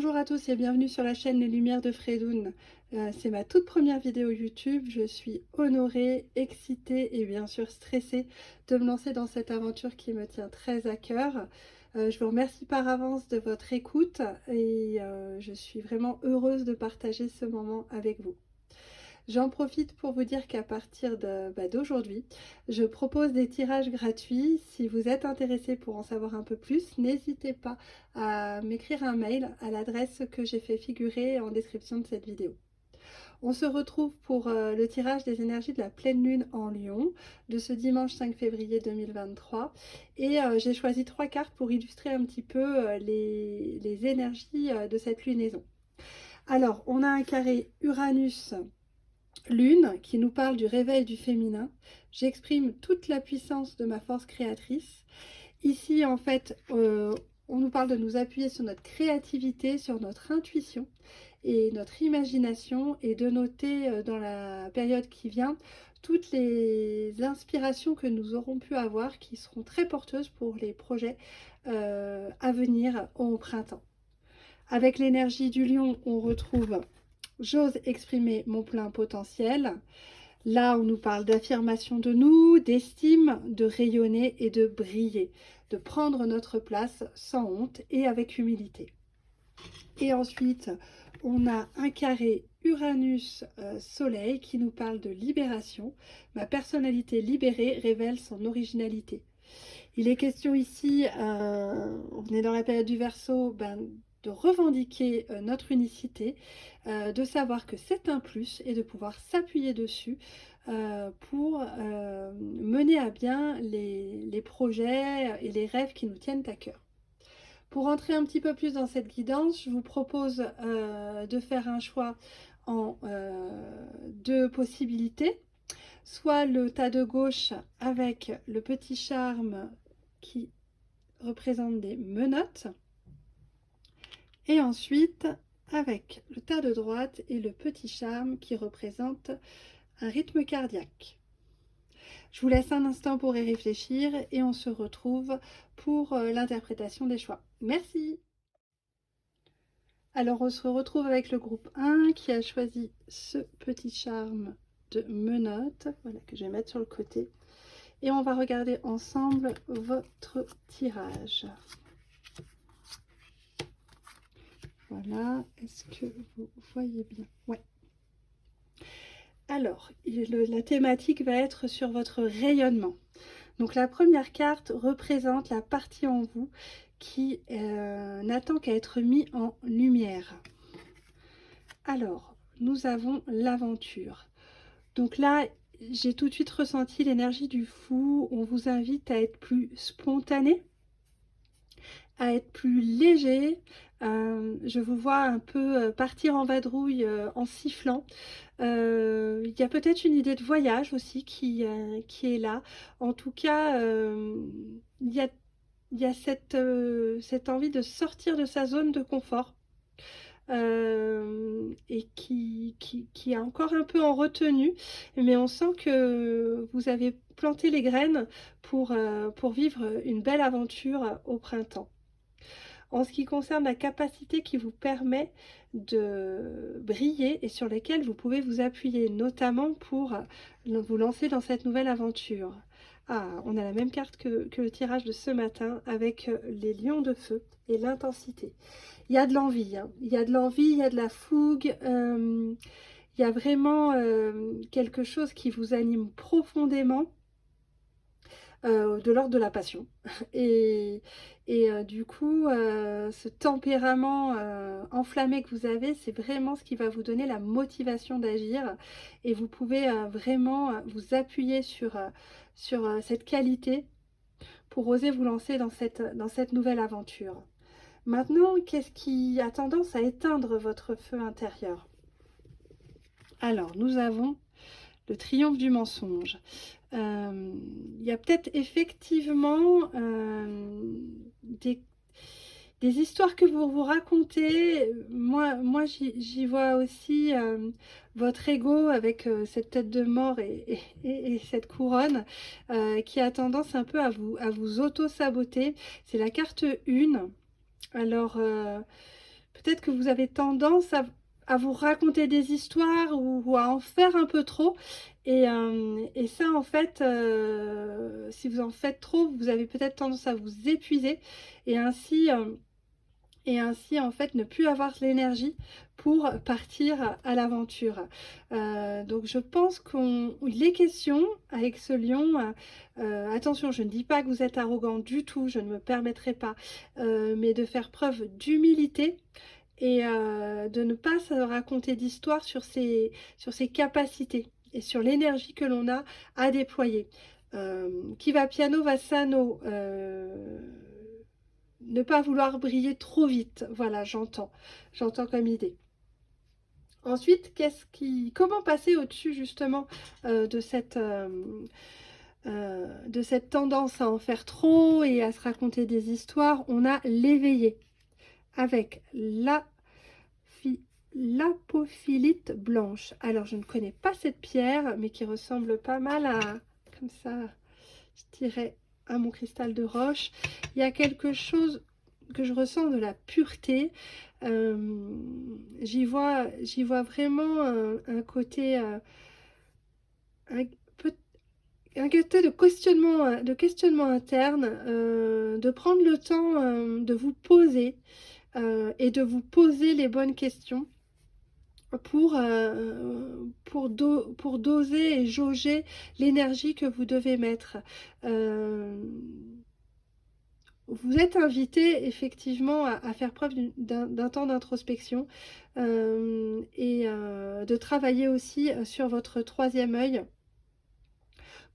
Bonjour à tous et bienvenue sur la chaîne Les Lumières de Fredoun. C'est ma toute première vidéo YouTube. Je suis honorée, excitée et bien sûr stressée de me lancer dans cette aventure qui me tient très à cœur. Je vous remercie par avance de votre écoute et je suis vraiment heureuse de partager ce moment avec vous. J'en profite pour vous dire qu'à partir d'aujourd'hui, je propose des tirages gratuits. Si vous êtes intéressé pour en savoir un peu plus, n'hésitez pas à m'écrire un mail à l'adresse que j'ai fait figurer en description de cette vidéo. On se retrouve pour le tirage des énergies de la pleine lune en Lion de ce dimanche 5 février 2023 et j'ai choisi 3 cartes pour illustrer un petit peu les énergies de cette lunaison. Alors, on a un carré Uranus Lune qui nous parle du réveil du féminin. J'exprime toute la puissance de ma force créatrice. Ici, en fait, on nous parle de nous appuyer sur notre créativité, sur notre intuition et notre imagination et de noter dans la période qui vient toutes les inspirations que nous aurons pu avoir qui seront très porteuses pour les projets à venir au printemps. Avec l'énergie du lion, on retrouve j'ose exprimer mon plein potentiel. Là, on nous parle d'affirmation de nous, d'estime, de rayonner et de briller, de prendre notre place sans honte et avec humilité. Et ensuite, on a un carré Uranus-Soleil qui nous parle de libération. Ma personnalité libérée révèle son originalité. Il est question ici, on est dans la période du Verseau, de revendiquer notre unicité, de savoir que c'est un plus et de pouvoir s'appuyer dessus pour mener à bien les projets et les rêves qui nous tiennent à cœur. Pour entrer un petit peu plus dans cette guidance, je vous propose de faire un choix en deux possibilités. Soit le tas de gauche avec le petit charme qui représente des menottes. Et ensuite avec le tas de droite et le petit charme qui représente un rythme cardiaque. Je vous laisse un instant pour y réfléchir et on se retrouve pour l'interprétation des choix. Merci. Alors on se retrouve avec le groupe 1 qui a choisi ce petit charme de menottes, voilà, que je vais mettre sur le côté. Et on va regarder ensemble votre tirage. Voilà, est-ce que vous voyez bien? Ouais. Alors, la thématique va être sur votre rayonnement. Donc la première carte représente la partie en vous qui n'attend qu'à être mise en lumière. Alors, nous avons l'aventure. Donc là, j'ai tout de suite ressenti l'énergie du fou. On vous invite à être plus spontané, à être plus léger. Je vous vois un peu partir en vadrouille en sifflant. Il y a peut-être une idée de voyage aussi qui est là. En tout cas, il y a cette envie de sortir de sa zone de confort. Et qui est encore un peu en retenue, mais on sent que vous avez planté les graines pour vivre une belle aventure au printemps. En ce qui concerne la capacité qui vous permet de briller et sur lesquelles vous pouvez vous appuyer, notamment pour vous lancer dans cette nouvelle aventure. Ah, on a la même carte que le tirage de ce matin avec les lions de feu et l'intensité. Il y a de l'envie, hein. Il y a de l'envie, il y a de la fougue, il y a vraiment quelque chose qui vous anime profondément. De l'ordre de la passion et du coup ce tempérament enflammé que vous avez, c'est vraiment ce qui va vous donner la motivation d'agir et vous pouvez vraiment vous appuyer sur cette qualité pour oser vous lancer dans cette nouvelle aventure. Maintenant, qu'est-ce qui a tendance à éteindre votre feu intérieur? Alors, nous avons le triomphe du mensonge. Il y a peut-être effectivement des histoires que vous vous racontez. Moi j'y vois aussi votre ego avec cette tête de mort et cette couronne qui a tendance un peu à vous auto-saboter. C'est la carte 1. Alors, peut-être que vous avez tendance à vous raconter des histoires ou à en faire un peu trop. Et ça, en fait, si vous en faites trop, vous avez peut-être tendance à vous épuiser et ainsi, en fait, ne plus avoir l'énergie pour partir à l'aventure. Donc je pense qu'il est question avec ce lion, attention, je ne dis pas que vous êtes arrogant du tout, je ne me permettrai pas, mais de faire preuve d'humilité et de ne pas se raconter d'histoire sur ses capacités et sur l'énergie que l'on a à déployer. Qui va piano va sano. Ne pas vouloir briller trop vite. Voilà, j'entends comme idée. Ensuite, comment passer au-dessus justement de cette tendance à en faire trop et à se raconter des histoires? On a l'éveillé avec l'apophilite blanche. Alors, je ne connais pas cette pierre, mais qui ressemble pas mal à, comme ça, je dirais, à mon cristal de roche. Il y a quelque chose que je ressens de la pureté. J'y vois vraiment un côté, un, un côté de questionnement interne, de prendre le temps de vous poser et de vous poser les bonnes questions pour doser et jauger l'énergie que vous devez mettre. Vous êtes invité effectivement à faire preuve d'un temps d'introspection et de travailler aussi sur votre troisième œil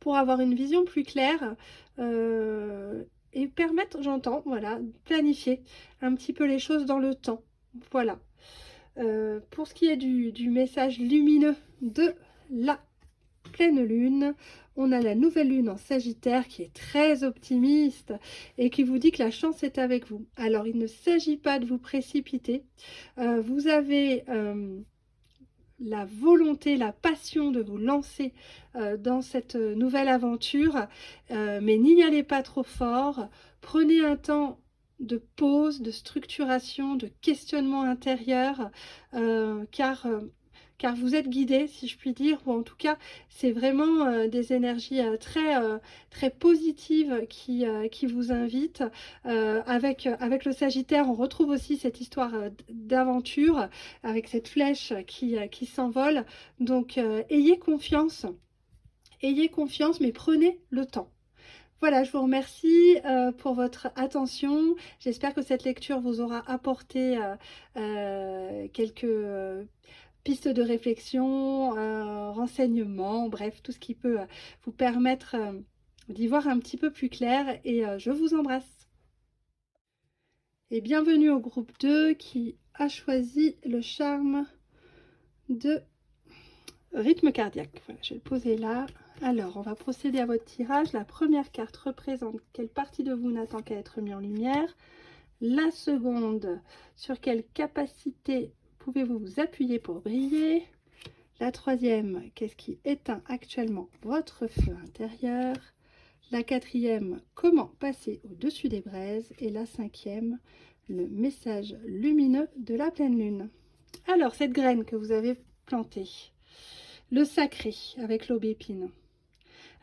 pour avoir une vision plus claire et permettre, j'entends, voilà, planifier un petit peu les choses dans le temps. Voilà. Pour ce qui est du message lumineux de la pleine lune, on a la nouvelle lune en Sagittaire qui est très optimiste et qui vous dit que la chance est avec vous. Alors, il ne s'agit pas de vous précipiter. Vous avez la volonté, la passion de vous lancer dans cette nouvelle aventure, mais n'y allez pas trop fort. Prenez un temps de pause, de structuration, de questionnement intérieur, car vous êtes guidé, si je puis dire, ou en tout cas, c'est vraiment des énergies très positives qui vous invitent. Avec le Sagittaire, on retrouve aussi cette histoire d'aventure, avec cette flèche qui s'envole. Donc, ayez confiance, mais prenez le temps. Voilà, je vous remercie pour votre attention. J'espère que cette lecture vous aura apporté quelques pistes de réflexion, renseignements, bref, tout ce qui peut vous permettre d'y voir un petit peu plus clair. Et je vous embrasse. Et bienvenue au groupe 2 qui a choisi le charme de rythme cardiaque. Voilà, je vais le poser là. Alors, on va procéder à votre tirage. La première carte représente quelle partie de vous n'attend qu'à être mise en lumière. La seconde, sur quelle capacité pouvez-vous vous appuyer pour briller. La troisième, qu'est-ce qui éteint actuellement votre feu intérieur. La quatrième, comment passer au-dessus des braises. Et la cinquième, le message lumineux de la pleine lune. Alors, cette graine que vous avez plantée, le sacré avec l'aubépine.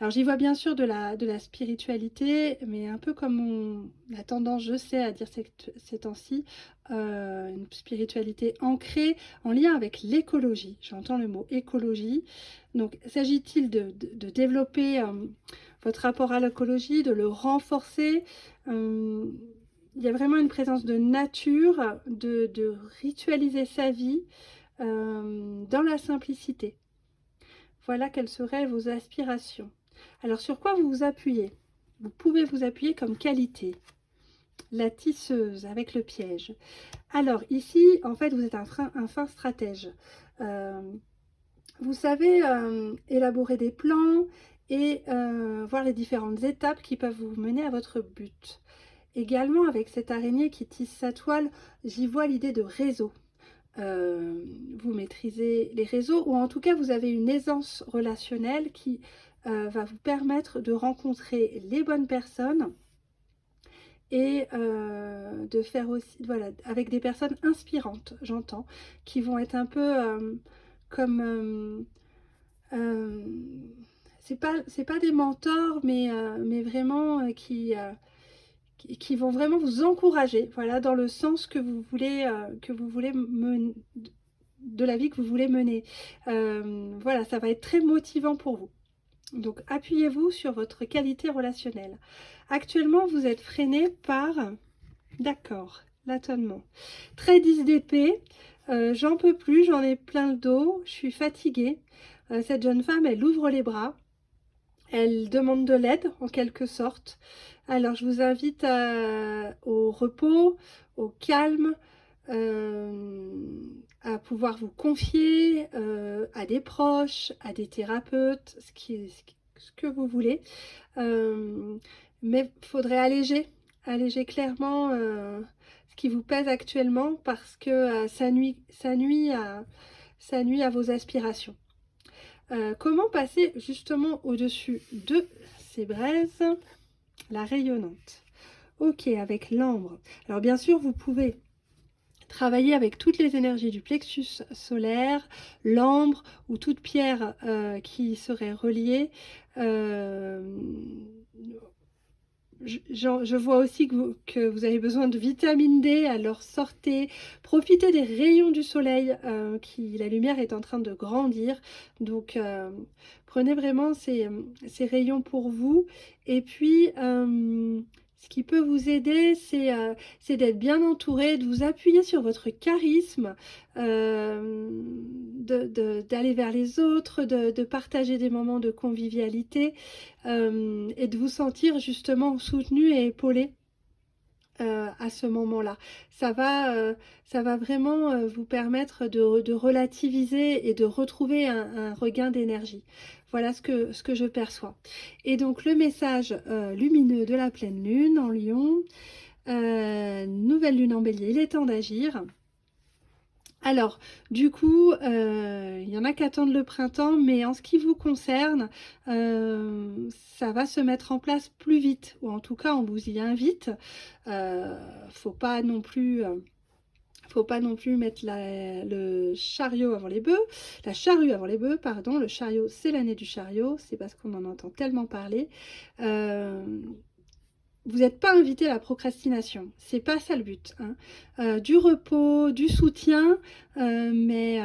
Alors j'y vois bien sûr de la spiritualité, mais un peu comme on a tendance, je sais, à dire ces temps-ci, une spiritualité ancrée en lien avec l'écologie. J'entends le mot écologie. Donc s'agit-il de développer votre rapport à l'écologie, de le renforcer il y a vraiment une présence de nature, de ritualiser sa vie dans la simplicité. Voilà quelles seraient vos aspirations. Alors, sur quoi vous vous appuyez? Vous pouvez vous appuyer comme qualité. La tisseuse avec le piège. Alors, ici, en fait, vous êtes un fin stratège. Vous savez élaborer des plans et voir les différentes étapes qui peuvent vous mener à votre but. Également, avec cette araignée qui tisse sa toile, j'y vois l'idée de réseau. Vous maîtrisez les réseaux, ou en tout cas vous avez une aisance relationnelle qui va vous permettre de rencontrer les bonnes personnes et de faire aussi, voilà, avec des personnes inspirantes, j'entends, qui vont être un peu comme... euh, c'est pas des mentors, mais vraiment qui vont vraiment vous encourager, voilà, dans le sens que vous voulez mener, de la vie que vous voulez mener. Voilà, ça va être très motivant pour vous. Donc, appuyez-vous sur votre qualité relationnelle. Actuellement, vous êtes freiné par, d'accord, l'attonnement. Très 10 d'épée, j'en peux plus, j'en ai plein le dos, je suis fatiguée. Cette jeune femme, elle ouvre les bras. Elle demande de l'aide, en quelque sorte. Alors, je vous invite au repos, au calme, à pouvoir vous confier à des proches, à des thérapeutes, ce que vous voulez. Mais il faudrait alléger clairement ce qui vous pèse actuellement parce que ça nuit à vos aspirations. Comment passer justement au-dessus de ces braises, la rayonnante. Ok, avec l'ambre. Alors bien sûr, vous pouvez travailler avec toutes les énergies du plexus solaire, l'ambre ou toute pierre qui serait reliée. Je vois aussi que vous avez besoin de vitamine D, alors sortez, profitez des rayons du soleil, la lumière est en train de grandir, donc prenez vraiment ces rayons pour vous, et puis ce qui peut vous aider, c'est d'être bien entouré, de vous appuyer sur votre charisme, d'aller vers les autres, de partager des moments de convivialité, et de vous sentir justement soutenu et épaulé à ce moment-là. Ça va vraiment vous permettre de relativiser et de retrouver un regain d'énergie. Voilà ce que je perçois. Et donc le message lumineux de la pleine lune en Lion, nouvelle lune en Bélier, il est temps d'agir. Alors, du coup, il y en a qui attendent le printemps, mais en ce qui vous concerne, ça va se mettre en place plus vite, ou en tout cas, on vous y invite. Faut pas non plus... faut pas non plus mettre le chariot avant les bœufs, la charrue avant les bœufs, pardon. Le chariot, c'est l'année du chariot, c'est parce qu'on en entend tellement parler. Vous n'êtes pas invité à la procrastination, c'est pas ça le but, hein. Du repos, du soutien, mais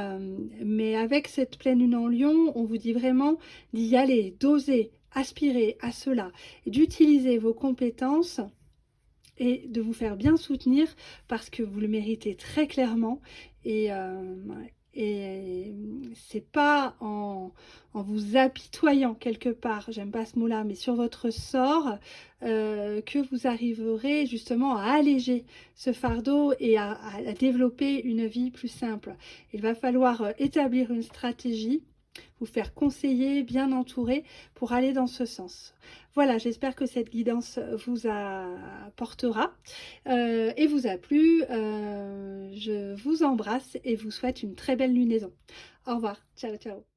avec cette pleine lune en Lion, on vous dit vraiment d'y aller, d'oser, aspirer à cela, d'utiliser vos compétences et de vous faire bien soutenir parce que vous le méritez très clairement, et c'est pas en vous apitoyant quelque part, j'aime pas ce mot-là, mais sur votre sort, que vous arriverez justement à alléger ce fardeau et à développer une vie plus simple. Il va falloir établir une stratégie, vous faire conseiller, bien entourer pour aller dans ce sens. Voilà, j'espère que cette guidance vous apportera et vous a plu. Je vous embrasse et vous souhaite une très belle lunaison. Au revoir, ciao ciao.